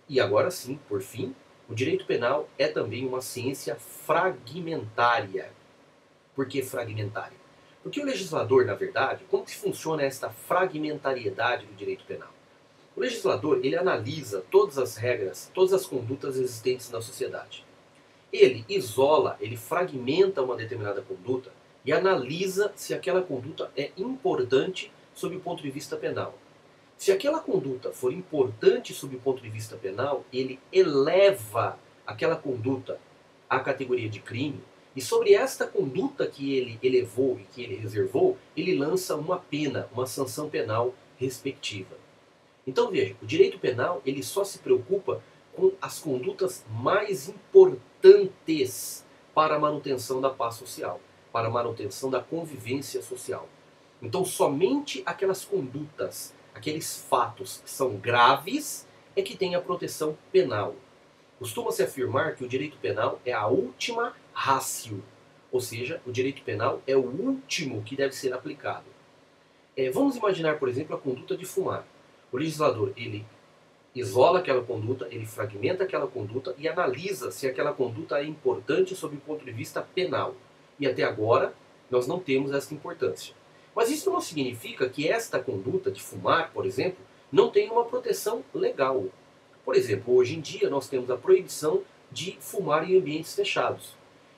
E agora sim, por fim, o direito penal é também uma ciência fragmentária. Por que fragmentária? Porque o legislador, na verdade, como que funciona esta fragmentariedade do direito penal? O legislador, ele analisa todas as regras, todas as condutas existentes na sociedade. Ele isola, ele fragmenta uma determinada conduta e analisa se aquela conduta é importante sob o ponto de vista penal. Se aquela conduta for importante sob o ponto de vista penal, ele eleva aquela conduta à categoria de crime, e sobre esta conduta que ele elevou e que ele reservou, ele lança uma pena, uma sanção penal respectiva. Então veja, o direito penal ele só se preocupa com as condutas mais importantes para a manutenção da paz social, para a manutenção da convivência social. Então somente aquelas condutas, aqueles fatos que são graves é que tem a proteção penal. Costuma-se afirmar que o direito penal é a última ratio, ou seja, o direito penal é o último que deve ser aplicado. Vamos imaginar, por exemplo, a conduta de fumar. O legislador, ele isola aquela conduta, ele fragmenta aquela conduta e analisa se aquela conduta é importante sob o ponto de vista penal. E até agora, nós não temos essa importância. Mas isso não significa que esta conduta de fumar, por exemplo, não tenha uma proteção legal. Por exemplo, hoje em dia nós temos a proibição de fumar em ambientes fechados.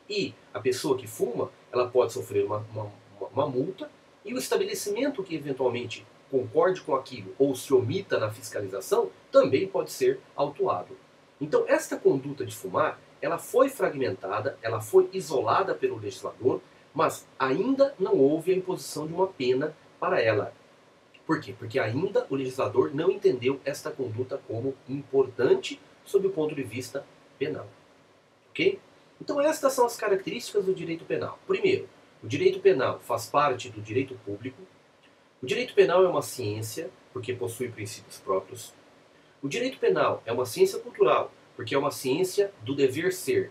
E a pessoa que fuma, ela pode sofrer uma multa, e o estabelecimento que eventualmente concorde com aquilo ou se omita na fiscalização também pode ser autuado. Então esta conduta de fumar, ela foi fragmentada, ela foi isolada pelo legislador, mas ainda não houve a imposição de uma pena para ela. Por quê? Porque ainda o legislador não entendeu esta conduta como importante sob o ponto de vista penal. Ok? Então estas são as características do direito penal. Primeiro, o direito penal faz parte do direito público. O direito penal é uma ciência, porque possui princípios próprios. O direito penal é uma ciência cultural, porque é uma ciência do dever ser.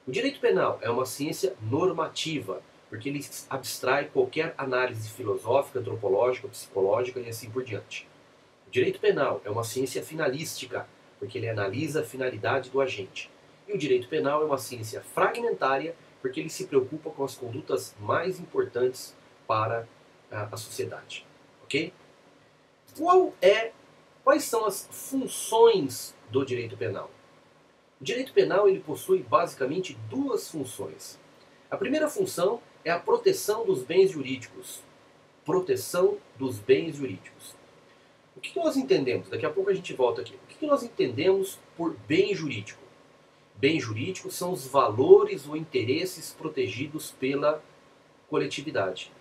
O direito penal é uma ciência normativa, porque ele abstrai qualquer análise filosófica, antropológica, psicológica e assim por diante. O direito penal é uma ciência finalística, porque ele analisa a finalidade do agente. E o direito penal é uma ciência fragmentária, porque ele se preocupa com as condutas mais importantes para a sociedade. Ok? Quais são as funções do direito penal? O direito penal ele possui basicamente duas funções. A primeira função é a proteção dos bens jurídicos. Proteção dos bens jurídicos. O que nós entendemos? Daqui a pouco a gente volta aqui. O que nós entendemos por bem jurídico? Bem jurídico são os valores ou interesses protegidos pela coletividade.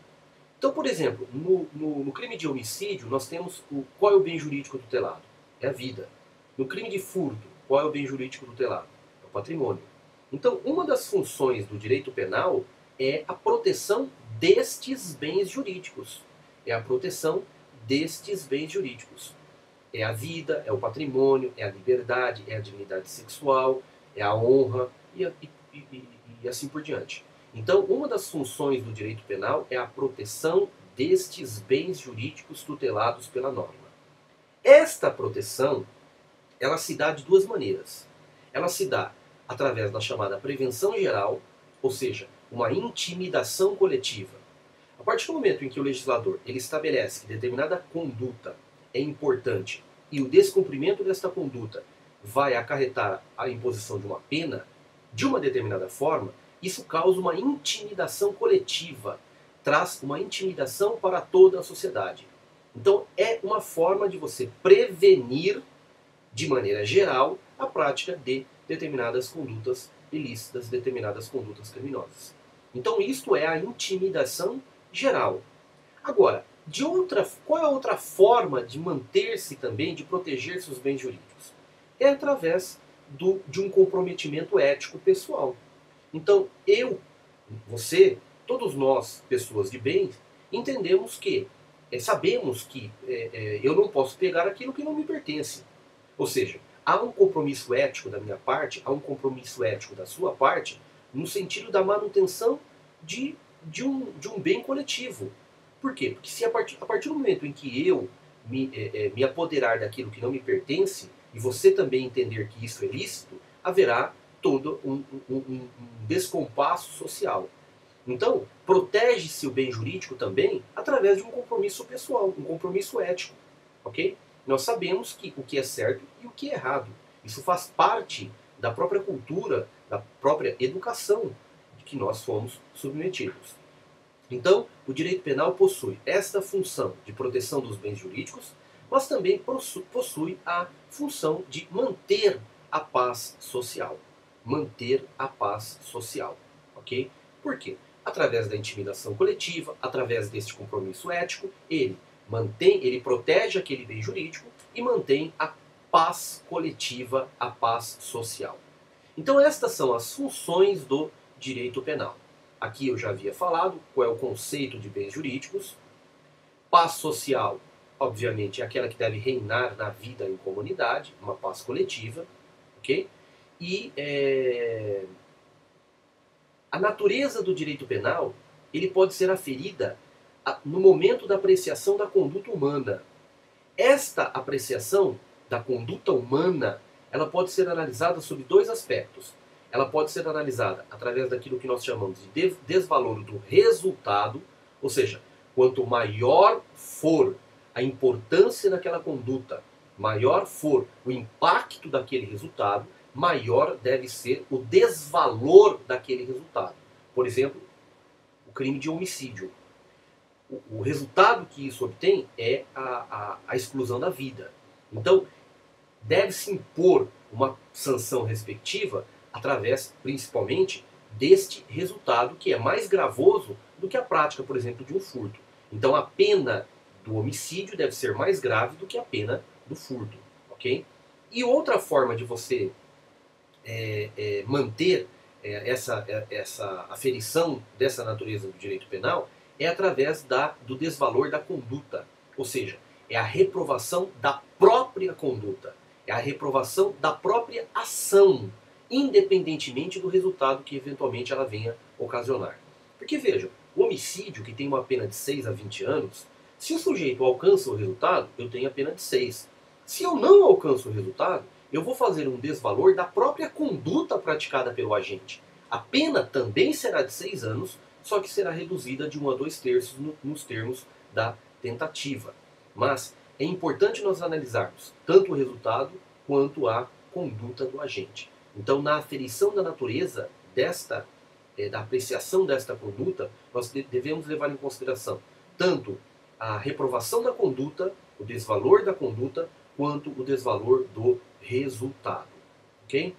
Então, por exemplo, no crime de homicídio, nós temos qual é o bem jurídico tutelado? É a vida. No crime de furto, qual é o bem jurídico tutelado? É o patrimônio. Então, uma das funções do direito penal é a proteção destes bens jurídicos. É a proteção destes bens jurídicos. É a vida, é o patrimônio, é a liberdade, é a dignidade sexual, é a honra e assim por diante. Então, uma das funções do direito penal é a proteção destes bens jurídicos tutelados pela norma. Esta proteção, ela se dá de duas maneiras. Ela se dá através da chamada prevenção geral, ou seja, uma intimidação coletiva. A partir do momento em que o legislador ele estabelece que determinada conduta é importante e o descumprimento desta conduta vai acarretar a imposição de uma pena, de uma determinada forma, isso causa uma intimidação coletiva, traz uma intimidação para toda a sociedade. Então é uma forma de você prevenir, de maneira geral, a prática de determinadas condutas ilícitas, determinadas condutas criminosas. Então isto é a intimidação geral. Agora, qual é a outra forma de manter-se também, de proteger seus bens jurídicos? É através de um comprometimento ético pessoal. Então, você, todos nós, pessoas de bem, entendemos que, sabemos que eu não posso pegar aquilo que não me pertence. Ou seja, há um compromisso ético da minha parte, há um compromisso ético da sua parte, no sentido da manutenção de um bem coletivo. Por quê? Porque se a partir do momento em que eu me apoderar daquilo que não me pertence, e você também entender que isso é lícito, haverá todo um descompasso social. Então, protege-se o bem jurídico também através de um compromisso pessoal, um compromisso ético, ok? Nós sabemos que o que é certo e o que é errado. Isso faz parte da própria cultura, da própria educação de que nós fomos submetidos. Então, o direito penal possui esta função de proteção dos bens jurídicos, mas também possui a função de manter a paz social. Manter a paz social, ok? Por quê? Através da intimidação coletiva, através deste compromisso ético, ele protege aquele bem jurídico e mantém a paz coletiva, a paz social. Então estas são as funções do direito penal. Aqui eu já havia falado qual é o conceito de bens jurídicos. Paz social, obviamente, é aquela que deve reinar na vida em comunidade, uma paz coletiva, ok? E a natureza do direito penal, ele pode ser aferida no momento da apreciação da conduta humana. Esta apreciação da conduta humana, ela pode ser analisada sob dois aspectos. Ela pode ser analisada através daquilo que nós chamamos de desvalor do resultado, ou seja, quanto maior for a importância daquela conduta, maior for o impacto daquele resultado, maior deve ser o desvalor daquele resultado. Por exemplo, o crime de homicídio. O resultado que isso obtém é a exclusão da vida. Então, deve-se impor uma sanção respectiva através, principalmente, deste resultado que é mais gravoso do que a prática, por exemplo, de um furto. Então, a pena do homicídio deve ser mais grave do que a pena do furto, ok? E outra forma de você manter essa aferição dessa natureza do direito penal é através do desvalor da conduta. Ou seja, é a reprovação da própria conduta. É a reprovação da própria ação, independentemente do resultado que eventualmente ela venha ocasionar. Porque vejam, o homicídio, que tem uma pena de 6 a 20 anos, se o sujeito alcança o resultado, eu tenho a pena de 6. Se eu não alcanço o resultado, eu vou fazer um desvalor da própria conduta praticada pelo agente. A pena também será de 6 anos, só que será reduzida de 1 a 2 terços nos termos da tentativa. Mas é importante nós analisarmos tanto o resultado quanto a conduta do agente. Então, na aferição da natureza da apreciação desta conduta, nós devemos levar em consideração tanto a reprovação da conduta, o desvalor da conduta, quanto o desvalor do resultado. Ok?